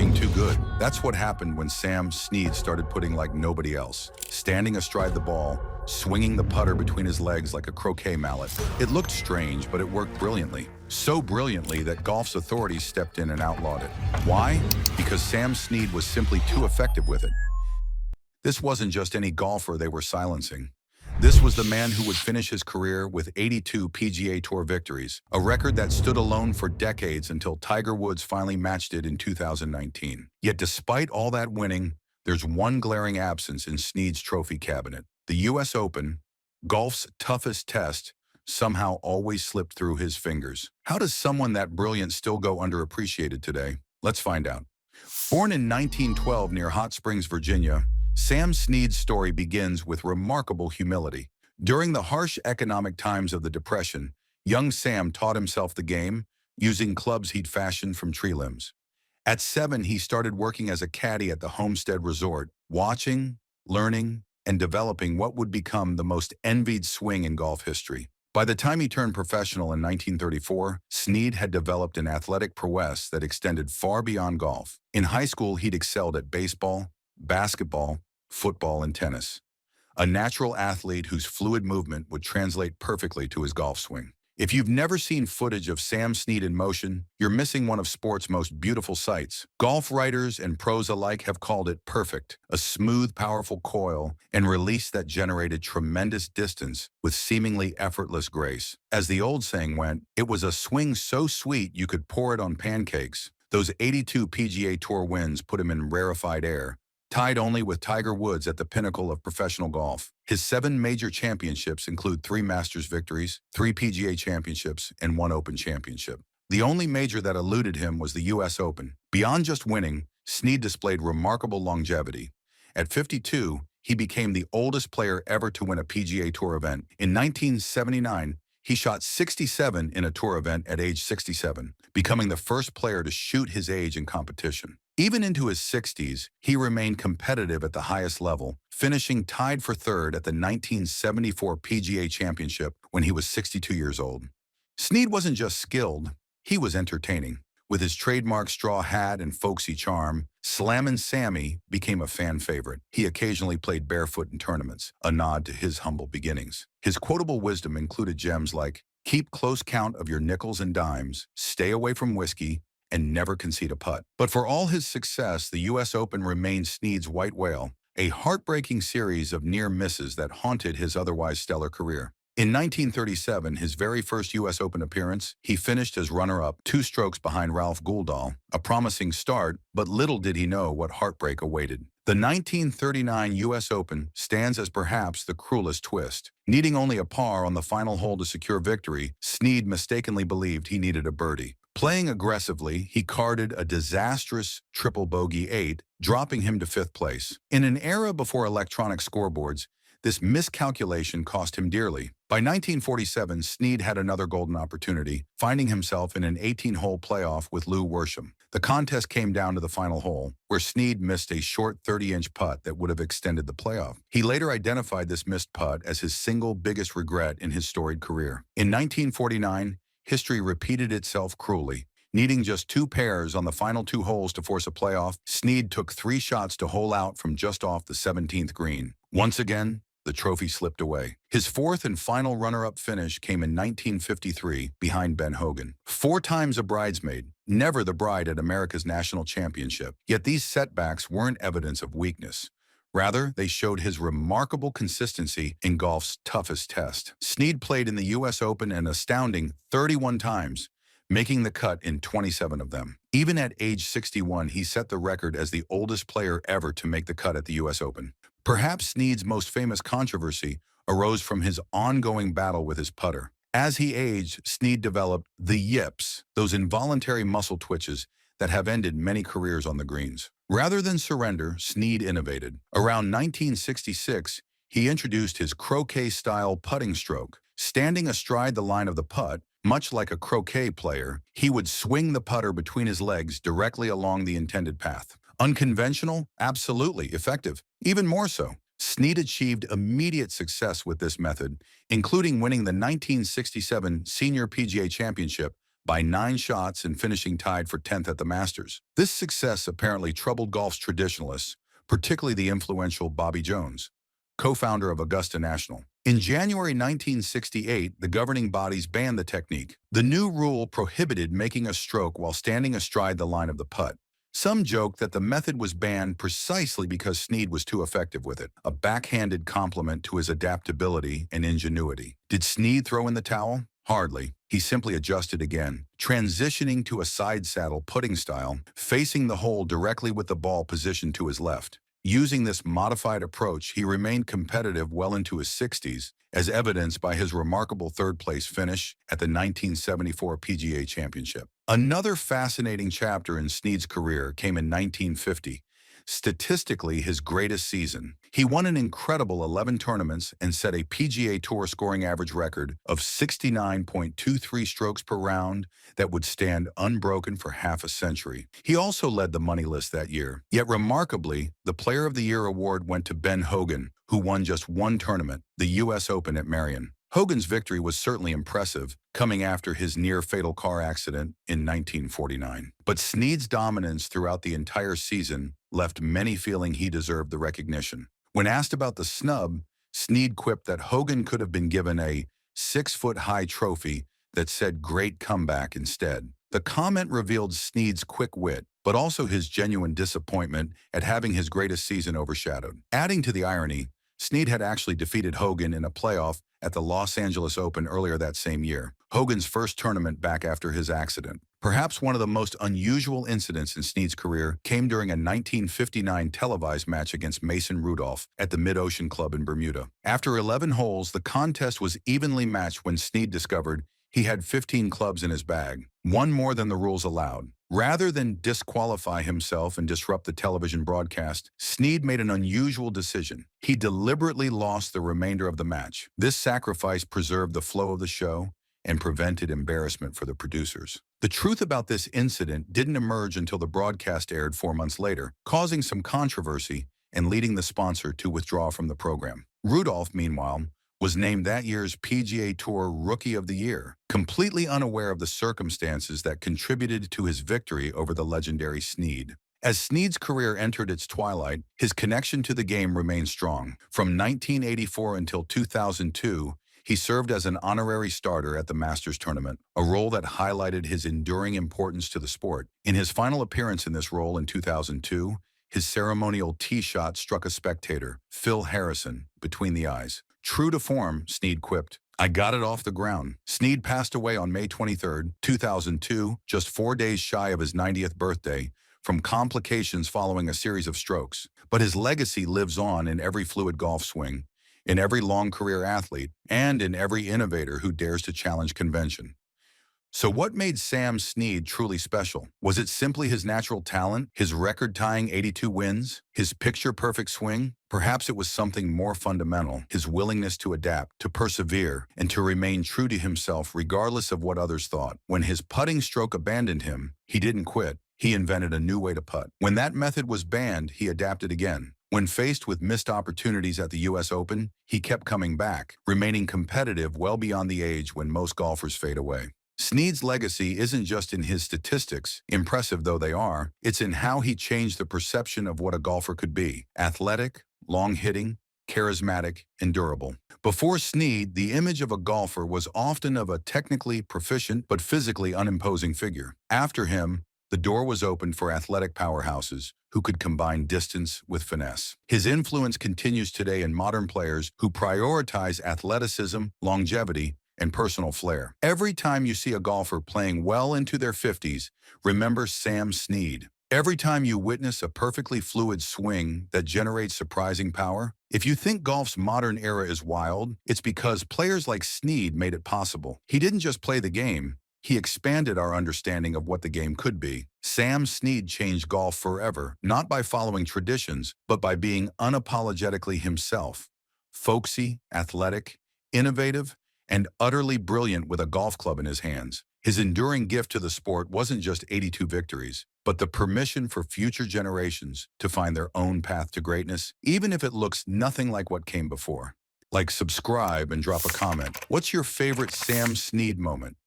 being too good. That's what happened when Sam Snead started putting like nobody else. Standing astride the ball, swinging the putter between his legs like a croquet mallet. It looked strange, but it worked brilliantly. So brilliantly that golf's authorities stepped in and outlawed it. Why? Because Sam Snead was simply too effective with it. This wasn't just any golfer they were silencing. This was the man who would finish his career with 82 PGA Tour victories, a record that stood alone for decades until Tiger Woods finally matched it in 2019. Yet despite all that winning, there's one glaring absence in Snead's trophy cabinet. The US Open, golf's toughest test, somehow always slipped through his fingers. How does someone that brilliant still go underappreciated today? Let's find out. Born in 1912 near Hot Springs, Virginia, Sam Snead's story begins with remarkable humility. During the harsh economic times of the Depression, young Sam taught himself the game, using clubs he'd fashioned from tree limbs. At 7, he started working as a caddy at the Homestead Resort, watching, learning, and developing what would become the most envied swing in golf history. By the time he turned professional in 1934, Snead had developed an athletic prowess that extended far beyond golf. In high school, he'd excelled at baseball, basketball, football, and tennis. A natural athlete whose fluid movement would translate perfectly to his golf swing. If you've never seen footage of Sam Snead in motion, you're missing one of sport's most beautiful sights. Golf writers and pros alike have called it perfect, a smooth, powerful coil and release that generated tremendous distance with seemingly effortless grace. As the old saying went, it was a swing so sweet you could pour it on pancakes. Those 82 PGA Tour wins put him in rarefied air, tied only with Tiger Woods at the pinnacle of professional golf. His 7 major championships include 3 Masters victories, 3 PGA championships, and 1 Open championship. The only major that eluded him was the US Open. Beyond just winning, Snead displayed remarkable longevity. At 52, he became the oldest player ever to win a PGA Tour event. In 1979, he shot 67 in a tour event at age 67, becoming the first player to shoot his age in competition. Even into his 60s, he remained competitive at the highest level, finishing tied for 3rd at the 1974 PGA Championship when he was 62 years old. Snead wasn't just skilled, he was entertaining. With his trademark straw hat and folksy charm, Slammin' Sammy became a fan favorite. He occasionally played barefoot in tournaments, a nod to his humble beginnings. His quotable wisdom included gems like, "Keep close count of your nickels and dimes, stay away from whiskey, and never concede a putt." But for all his success, the US Open remained Snead's white whale, a heartbreaking series of near misses that haunted his otherwise stellar career. In 1937, his very first US Open appearance, he finished as runner-up, 2 strokes behind Ralph Guldahl, a promising start, but little did he know what heartbreak awaited. The 1939 US Open stands as perhaps the cruelest twist. Needing only a par on the final hole to secure victory, Snead mistakenly believed he needed a birdie. Playing aggressively, he carded a disastrous triple bogey 8, dropping him to 5th place. In an era before electronic scoreboards, this miscalculation cost him dearly. By 1947, Snead had another golden opportunity, finding himself in an 18-hole playoff with Lou Worsham. The contest came down to the final hole, where Snead missed a short 30-inch putt that would have extended the playoff. He later identified this missed putt as his single biggest regret in his storied career. In 1949, history repeated itself cruelly. Needing just 2 pairs on the final 2 holes to force a playoff, Snead took 3 shots to hole out from just off the 17th green. Once again, the trophy slipped away. His 4th and final runner-up finish came in 1953 behind Ben Hogan. 4 times a bridesmaid, never the bride at America's national championship. Yet these setbacks weren't evidence of weakness. Rather, they showed his remarkable consistency in golf's toughest test. Snead played in the US Open an astounding 31 times, making the cut in 27 of them. Even at age 61, he set the record as the oldest player ever to make the cut at the US Open. Perhaps Snead's most famous controversy arose from his ongoing battle with his putter. As he aged, Snead developed the yips, those involuntary muscle twitches that have ended many careers on the greens. Rather than surrender, Snead innovated. Around 1966, he introduced his croquet-style putting stroke. Standing astride the line of the putt, much like a croquet player, he would swing the putter between his legs directly along the intended path. Unconventional? Absolutely. Effective? Even more so. Snead achieved immediate success with this method, including winning the 1967 Senior PGA Championship by 9 shots and finishing tied for 10th at the Masters. This success apparently troubled golf's traditionalists, particularly the influential Bobby Jones, co-founder of Augusta National. In January 1968, the governing bodies banned the technique. The new rule prohibited making a stroke while standing astride the line of the putt. Some joke that the method was banned precisely because Snead was too effective with it, a backhanded compliment to his adaptability and ingenuity. Did Snead throw in the towel? Hardly. He simply adjusted again, transitioning to a side saddle putting style, facing the hole directly with the ball positioned to his left. Using this modified approach, he remained competitive well into his 60s, as evidenced by his remarkable third-place finish at the 1974 PGA Championship. Another fascinating chapter in Snead's career came in 1950, statistically his greatest season. He won an incredible 11 tournaments and set a PGA Tour scoring average record of 69.23 strokes per round that would stand unbroken for half a century. He also led the money list that year. Yet remarkably, the Player of the Year award went to Ben Hogan, who won just one tournament, the U.S. Open at Marion. Hogan's victory was certainly impressive, coming after his near-fatal car accident in 1949. But Snead's dominance throughout the entire season left many feeling he deserved the recognition. When asked about the snub, Snead quipped that Hogan could have been given a 6-foot-high trophy that said "Great Comeback" instead. The comment revealed Snead's quick wit, but also his genuine disappointment at having his greatest season overshadowed. Adding to the irony, Snead had actually defeated Hogan in a playoff at the Los Angeles Open earlier that same year, Hogan's first tournament back after his accident. Perhaps one of the most unusual incidents in Snead's career came during a 1959 televised match against Mason Rudolph at the Mid-Ocean Club in Bermuda. After 11 holes, the contest was evenly matched when Snead discovered he had 15 clubs in his bag, one more than the rules allowed. Rather than disqualify himself and disrupt the television broadcast, Snead made an unusual decision. He deliberately lost the remainder of the match. This sacrifice preserved the flow of the show and prevented embarrassment for the producers. The truth about this incident didn't emerge until the broadcast aired 4 months later, causing some controversy and leading the sponsor to withdraw from the program. Rudolph, meanwhile, was named that year's PGA Tour Rookie of the Year, completely unaware of the circumstances that contributed to his victory over the legendary Snead. As Snead's career entered its twilight, his connection to the game remained strong. From 1984 until 2002, he served as an honorary starter at the Masters tournament, a role that highlighted his enduring importance to the sport. In his final appearance in this role in 2002, his ceremonial tee shot struck a spectator, Phil Harrison, between the eyes. True to form, Snead quipped, "I got it off the ground." Snead passed away on May 23, 2002, just 4 days shy of his 90th birthday, from complications following a series of strokes. But his legacy lives on in every fluid golf swing, in every long career athlete, and in every innovator who dares to challenge convention. So what made Sam Snead truly special? Was it simply his natural talent, his record-tying 82 wins, his picture-perfect swing? Perhaps it was something more fundamental, his willingness to adapt, to persevere, and to remain true to himself regardless of what others thought. When his putting stroke abandoned him, he didn't quit. He invented a new way to putt. When that method was banned, he adapted again. When faced with missed opportunities at the U.S. Open, he kept coming back, remaining competitive well beyond the age when most golfers fade away. Snead's legacy isn't just in his statistics, impressive though they are, it's in how he changed the perception of what a golfer could be: athletic, long-hitting, charismatic, and durable. Before Snead, the image of a golfer was often of a technically proficient but physically unimposing figure. After him, the door was opened for athletic powerhouses who could combine distance with finesse. His influence continues today in modern players who prioritize athleticism, longevity, and personal flair. Every time you see a golfer playing well into their 50s, remember Sam Snead. Every time you witness a perfectly fluid swing that generates surprising power, if you think golf's modern era is wild, it's because players like Snead made it possible. He didn't just play the game, he expanded our understanding of what the game could be. Sam Snead changed golf forever, not by following traditions, but by being unapologetically himself. Folksy, athletic, innovative, and utterly brilliant with a golf club in his hands. His enduring gift to the sport wasn't just 82 victories, but the permission for future generations to find their own path to greatness, even if it looks nothing like what came before. Like, subscribe, and drop a comment. What's your favorite Sam Snead moment?